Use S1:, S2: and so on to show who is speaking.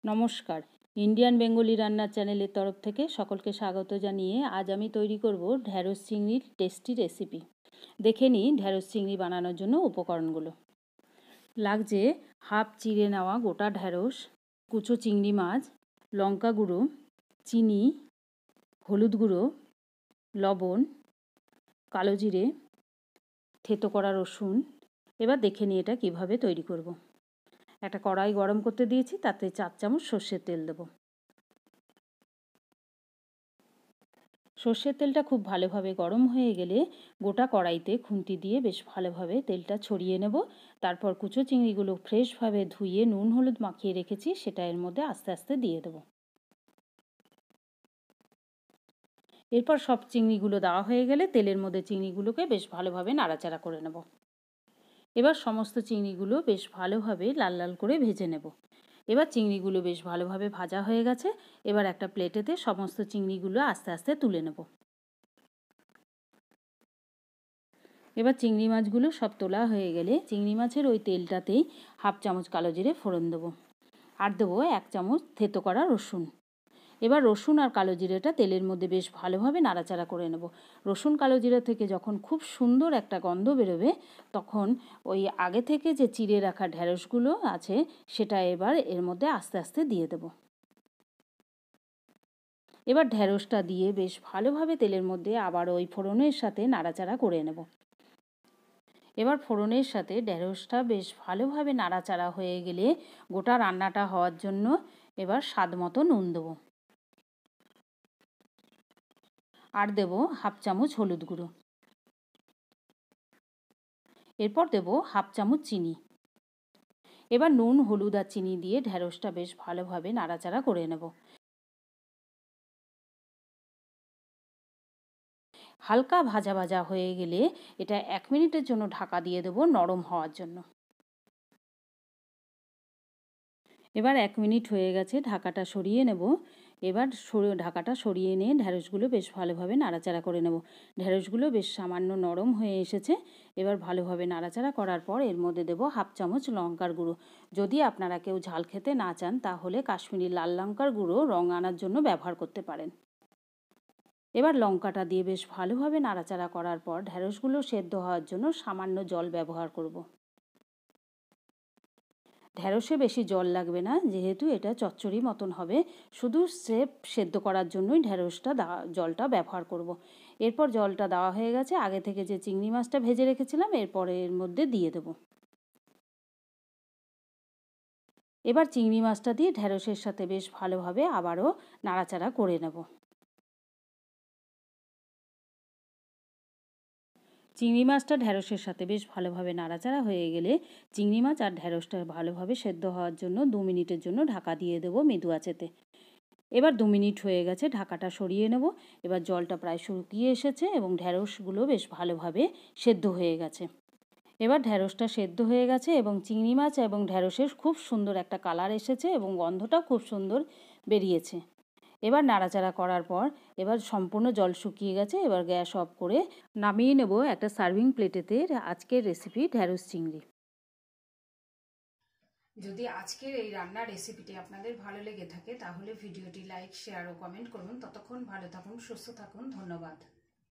S1: নমস্কার, Indian Bengali রান্নার চ্যানেলের তরফ থেকে সকলকে স্বাগত জানিয়ে আজ আমি তৈরি করব ঢ্যাঁড়স চিংড়ির টেস্টি রেসিপি। দেখে নিই ঢ্যাঁড়স চিংড়ি বানানোর জন্য উপকরণগুলো। লাগছে হাফ চিড়ে নেওয়া গোটা ঢ্যাঁড়স, কুচো চিংড়ি মাছ, লঙ্কা গুঁড়ো, চিনি, হলুদ গুঁড়ো, লবণ, কালো জিরে, থেতো করা রসুন। এবার দেখে নিই এটা কীভাবে তৈরি করব। একটা কড়াই গরম করতে দিয়েছি, তাতে 4 চামচ সর্ষের তেল দেব। সর্ষের তেলটা খুব ভালোভাবে গরম হয়ে গেলে গোটা কড়াইতে খুন্তি দিয়ে বেশ ভালোভাবে তেলটা ছড়িয়ে নেব। তারপর কুচো চিংড়িগুলো ফ্রেশভাবে ধুয়ে নুন হলুদ মাখিয়ে রেখেছি, সেটা এর মধ্যে আস্তে আস্তে দিয়ে দেব। এরপর সব চিংড়িগুলো দেওয়া হয়ে গেলে তেলের মধ্যে চিংড়িগুলোকে বেশ ভালোভাবে নাড়াচাড়া করে নেব। এবার সমস্ত চিংড়িগুলো বেশ ভালোভাবে লাল লাল করে ভেজে নেব। এবার চিংড়িগুলো বেশ ভালোভাবে ভাজা হয়ে গেছে। এবার একটা প্লেটেতে সমস্ত চিংড়িগুলো আস্তে আস্তে তুলে নেব। এবার চিংড়ি মাছগুলো সব তোলা হয়ে গেলে চিংড়ি মাছের ওই তেলটাতেই হাফ চামচ কালো জিরে ফোড়ন দেবো, আর দেবো 1 চামচ থেতো করা রসুন। এবার রসুন আর কালো জিরেটা তেলের মধ্যে বেশ ভালোভাবে নাড়াচাড়া করে নেব। রসুন কালো জিরে থেকে যখন খুব সুন্দর একটা গন্ধ বেরোবে, তখন ওই আগে থেকে যে চিড়ে রাখা ঢ্যাঁড়সগুলো আছে সেটা এবার এর মধ্যে আস্তে আস্তে দিয়ে দেব। এবার ঢ্যাঁড়সটা দিয়ে বেশ ভালোভাবে তেলের মধ্যে আবার ওই ফোড়নের সাথে নাড়াচাড়া করে নেব। এবার ফোড়নের সাথে ঢ্যাঁড়সটা বেশ ভালোভাবে নাড়াচাড়া হয়ে গেলে গোটা রান্নাটা হওয়ার জন্য এবার স্বাদ মতো নুন দেবো, আর দেবো হাফ চামচ হলুদ গুঁড়ো। এরপর দেবো হাফ চামচ চিনি। এবার নুন হলুদ আর চিনি দিয়ে ঢ্যাঁড়সটা বেশ ভালোভাবে নাড়াচাড়া করে নেব। হালকা ভাজা ভাজা হয়ে গেলে এটা 1 মিনিটের জন্য ঢাকা দিয়ে দেবো নরম হওয়ার জন্য। এবার 1 মিনিট হয়ে গেছে, ঢাকাটা সরিয়ে নেব। এবার ঢাকাটা সরিয়ে নিয়ে ঢ্যাঁড়সগুলো বেশ ভালোভাবে নাড়াচাড়া করে নেব। ঢ্যাঁড়সগুলো বেশ সামান্য নরম হয়ে এসেছে। এবার ভালোভাবে নাড়াচাড়া করার পর এর মধ্যে দেবো হাফ চামচ লঙ্কার গুঁড়ো। যদি আপনারা কেউ ঝাল খেতে না চান, তাহলে কাশ্মীরি লাল লঙ্কার গুঁড়ো রং আনার জন্য ব্যবহার করতে পারেন। এবার লঙ্কাটা দিয়ে বেশ ভালোভাবে নাড়াচাড়া করার পর ঢ্যাঁড়সগুলো সেদ্ধ হওয়ার জন্য সামান্য জল ব্যবহার করব। ঢ্যাঁড়সে বেশি জল লাগবে না, যেহেতু এটা চচ্চড়ি মতন হবে। শুধু স্রেফ সেদ্ধ করার জন্যই ঢ্যাঁড়সটা জলটা ব্যবহার করব। এরপর জলটা দেওয়া হয়ে গেছে, আগে থেকে যে চিংড়ি মাছটা ভেজে রেখেছিলাম এরপরে এর মধ্যে দিয়ে দেব। এবার চিংড়ি মাছটা দিয়ে ঢ্যাঁড়সের সাথে বেশ ভালোভাবে আবারও নাড়াচাড়া করে নেব। চিংড়ি মাছটা ঢ্যাঁড়সের সাথে বেশ ভালোভাবে নাড়াচাড়া হয়ে গেলে চিংড়ি মাছ আর ঢ্যাঁড়সটা ভালোভাবে সেদ্ধ হওয়ার জন্য 2 মিনিটের জন্য ঢাকা দিয়ে দেবো মৃদু আঁচেতে। এবার 2 মিনিট হয়ে গেছে, ঢাকাটা সরিয়ে নেব। এবার জলটা প্রায় শুকিয়ে এসেছে এবং ঢ্যাঁড়সগুলো বেশ ভালোভাবে সেদ্ধ হয়ে গেছে। এবার ঢ্যাঁড়সটা সেদ্ধ হয়ে গেছে এবং চিংড়ি মাছ এবং ঢ্যাঁড়সের খুব সুন্দর একটা কালার এসেছে এবং গন্ধটাও খুব সুন্দর বেরিয়েছে। এবার নাড়াচাড়া করার পর এবার সম্পূর্ণ জল শুকিয়ে গেছে। এবার গ্যাস অফ করে নামিয়ে নেব একটা সার্ভিং প্লেটেতে আজকের রেসিপি ঢ্যাঁড়স চিংড়ি। যদি আজকের এই রান্নার রেসিপিটি আপনাদের ভালো লেগে থাকে, তাহলে ভিডিওটি লাইক, শেয়ার ও কমেন্ট করুন। ততক্ষণ ভালো থাকুন, সুস্থ থাকুন। ধন্যবাদ।